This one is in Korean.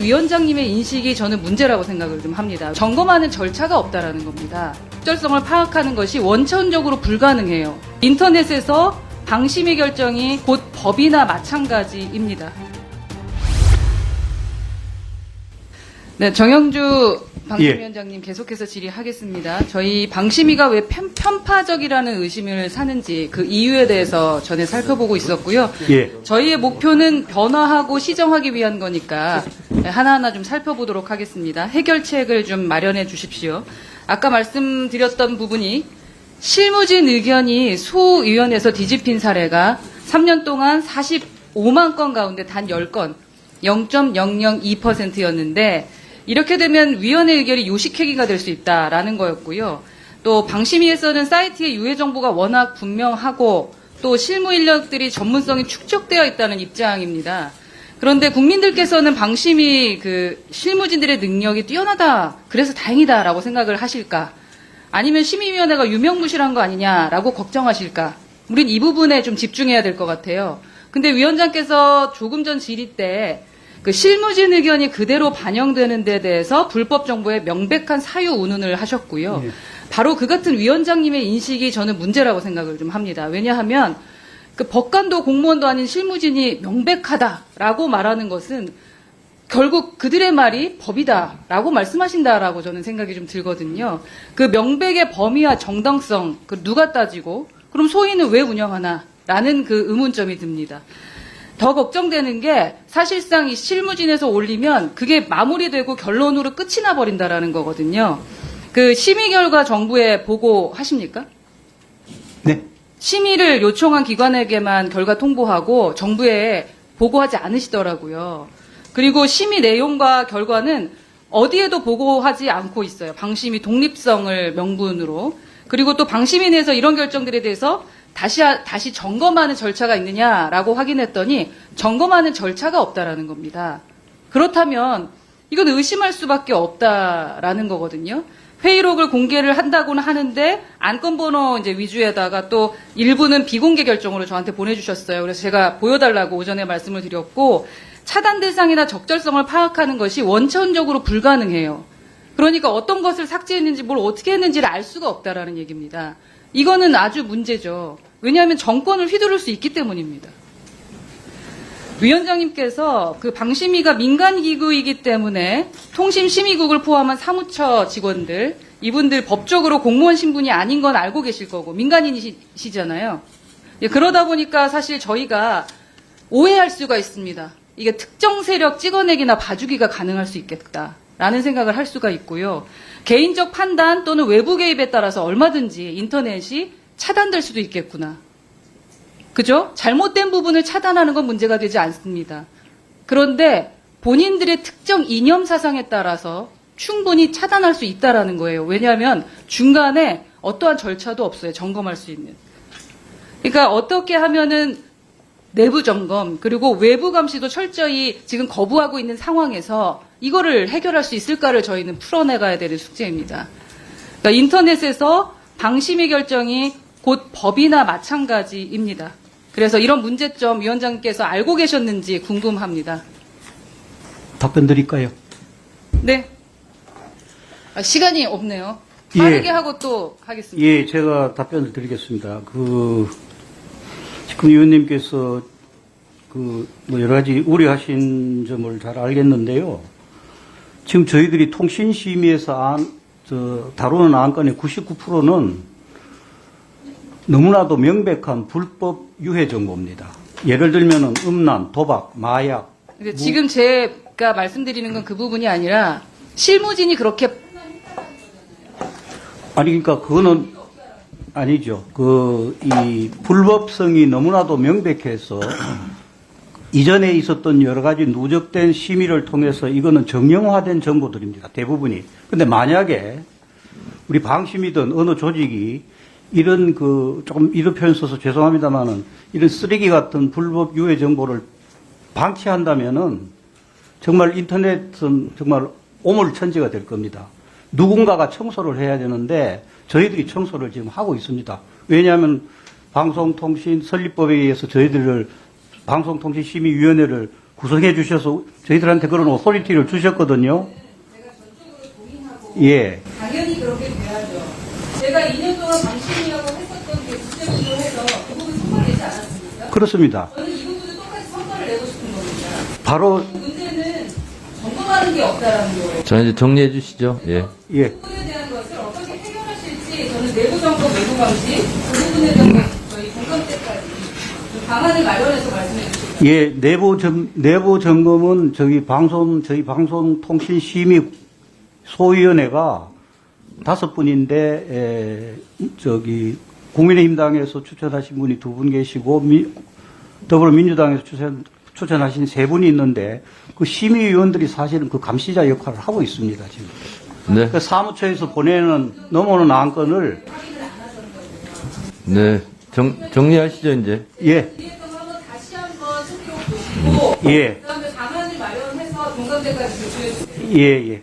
위원장님의 인식이 저는 문제라고 생각을 좀 합니다. 점검하는 절차가 없다라는 겁니다. 적절성을 파악하는 것이 원천적으로 불가능해요. 인터넷에서 방심위 결정이 곧 법이나 마찬가지입니다. 네, 정영주 방심위원장님 계속해서 질의하겠습니다. 저희 방심위가 왜 편파적이라는 의심을 사는지 그 이유에 대해서 전에 살펴보고 있었고요. 예. 저희의 목표는 변화하고 시정하기 위한 거니까 하나하나 좀 살펴보도록 하겠습니다. 해결책을 좀 마련해 주십시오. 아까 말씀드렸던 부분이 실무진 의견이 소위원회에서 뒤집힌 사례가 3년 동안 45만 건 가운데 단 10건, 0.002%였는데 이렇게 되면 위원회 의결이 요식행위가 될 수 있다라는 거였고요. 또 방심위에서는 사이트의 유해 정보가 워낙 분명하고 또 실무 인력들이 전문성이 축적되어 있다는 입장입니다. 그런데 국민들께서는 방심위 그 실무진들의 능력이 뛰어나다, 그래서 다행이다라고 생각을 하실까? 아니면 심의위원회가 유명무실한 거 아니냐라고 걱정하실까? 우린 이 부분에 좀 집중해야 될 것 같아요. 근데 위원장께서 조금 전 질의 때 그 실무진 의견이 그대로 반영되는 데 대해서 불법 정보의 명백한 사유 운운을 하셨고요. 네. 바로 그 같은 위원장님의 인식이 저는 문제라고 생각을 좀 합니다. 왜냐하면 그 법관도 공무원도 아닌 실무진이 명백하다라고 말하는 것은 결국 그들의 말이 법이다라고 말씀하신다라고 저는 생각이 좀 들거든요. 그 명백의 범위와 정당성, 그 누가 따지고 그럼 소위는 왜 운영하나라는 그 의문점이 듭니다. 더 걱정되는 게 사실상 이 실무진에서 올리면 그게 마무리되고 결론으로 끝이 나버린다라는 거거든요. 그 심의 결과 정부에 보고하십니까? 네. 심의를 요청한 기관에게만 결과 통보하고 정부에 보고하지 않으시더라고요. 그리고 심의 내용과 결과는 어디에도 보고하지 않고 있어요. 방심위 독립성을 명분으로. 그리고 또 방심위 내에서 이런 결정들에 대해서 다시 점검하는 절차가 있느냐라고 확인했더니 점검하는 절차가 없다라는 겁니다. 그렇다면 이건 의심할 수밖에 없다라는 거거든요. 회의록을 공개를 한다고는 하는데 안건 번호 이제 위주에다가 또 일부는 비공개 결정으로 저한테 보내주셨어요. 그래서 제가 보여달라고 오전에 말씀을 드렸고 차단 대상이나 적절성을 파악하는 것이 원천적으로 불가능해요. 그러니까 어떤 것을 삭제했는지 뭘 어떻게 했는지를 알 수가 없다라는 얘기입니다. 이거는 아주 문제죠. 왜냐하면 정권을 휘두를 수 있기 때문입니다. 위원장님께서 그 방심위가 민간기구이기 때문에 통신심의국을 포함한 사무처 직원들, 이분들 법적으로 공무원 신분이 아닌 건 알고 계실 거고 민간인이시잖아요. 그러다 보니까 사실 저희가 오해할 수가 있습니다. 이게 특정 세력 찍어내기나 봐주기가 가능할 수 있겠다라는 생각을 할 수가 있고요. 개인적 판단 또는 외부 개입에 따라서 얼마든지 인터넷이 차단될 수도 있겠구나. 그죠? 잘못된 부분을 차단하는 건 문제가 되지 않습니다. 그런데 본인들의 특정 이념 사상에 따라서 충분히 차단할 수 있다라는 거예요. 왜냐하면 중간에 어떠한 절차도 없어요. 점검할 수 있는. 그러니까 어떻게 하면은 내부 점검 그리고 외부 감시도 철저히 지금 거부하고 있는 상황에서 이거를 해결할 수 있을까를 저희는 풀어내가야 되는 숙제입니다. 그러니까 인터넷에서 방심위 결정이 곧 법이나 마찬가지입니다. 그래서 이런 문제점 위원장께서 알고 계셨는지 궁금합니다. 답변 드릴까요? 네. 시간이 없네요. 빠르게 하고 또 하겠습니다. 예, 제가 답변을 드리겠습니다. 지금 의원님께서 여러 가지 우려하신 점을 잘 알겠는데요. 지금 저희들이 통신심의에서 다루는 안건의 99%는 너무나도 명백한 불법 유해 정보입니다. 예를 들면은 음란, 도박, 마약. 근데 지금 제가 말씀드리는 건 그 부분이 아니라 실무진이 그렇게 아니 그러니까 그거는 아니죠. 이 불법성이 너무나도 명백해서 이전에 있었던 여러 가지 누적된 심의를 통해서 이거는 정형화된 정보들입니다. 대부분이. 근데 만약에 우리 방심이든 어느 조직이 이런 조금 이런 표현 써서 죄송합니다만은 이런 쓰레기 같은 불법 유해 정보를 방치한다면은 정말 인터넷은 정말 오물천지가 될 겁니다. 누군가가 청소를 해야 되는데 저희들이 청소를 지금 하고 있습니다. 왜냐하면 방송통신 설립법에 의해서 저희들을 방송통신심의위원회를 구성해 주셔서 저희들한테 그런 오토리티를 주셨거든요. 제가 전적으로 동의하고 예. 당연히 그렇게 돼야죠. 제가 2년 동안 방심이하고 했었던 게 국제부도 해서 그 부분 성과를 내지 않았습니까? 그렇습니다. 저는 이 부분도 똑같이 성과를 내고 싶은 겁니다. 바로 문제는 점검하는 게 없다라는 거예요. 자, 이제 정리해 주시죠. 예. 예. 그 부분에 대한 것을 어떻게 해결하실지 저는 내부 점검, 외부 감시 그 부분에 대한 저희 공감 때까지 좀 방안을 마련해서 말씀해 주시죠. 예, 내부 점검은 저희 방송통신심의 소위원회가 5분인데, 국민의힘당에서 추천하신 분이 2분 계시고, 더불어민주당에서 추천하신 3분이 있는데, 그 심의위원들이 사실은 그 감시자 역할을 하고 있습니다, 지금. 네. 그 사무처에서 넘어오는 안건을, 네. 정리하시죠, 이제. 예, 뒤에서 한번 다시 한번 체크해 보시고 예, 그다음에 방안을 마련해서 공감 때까지 제출해 주세요. 예, 예.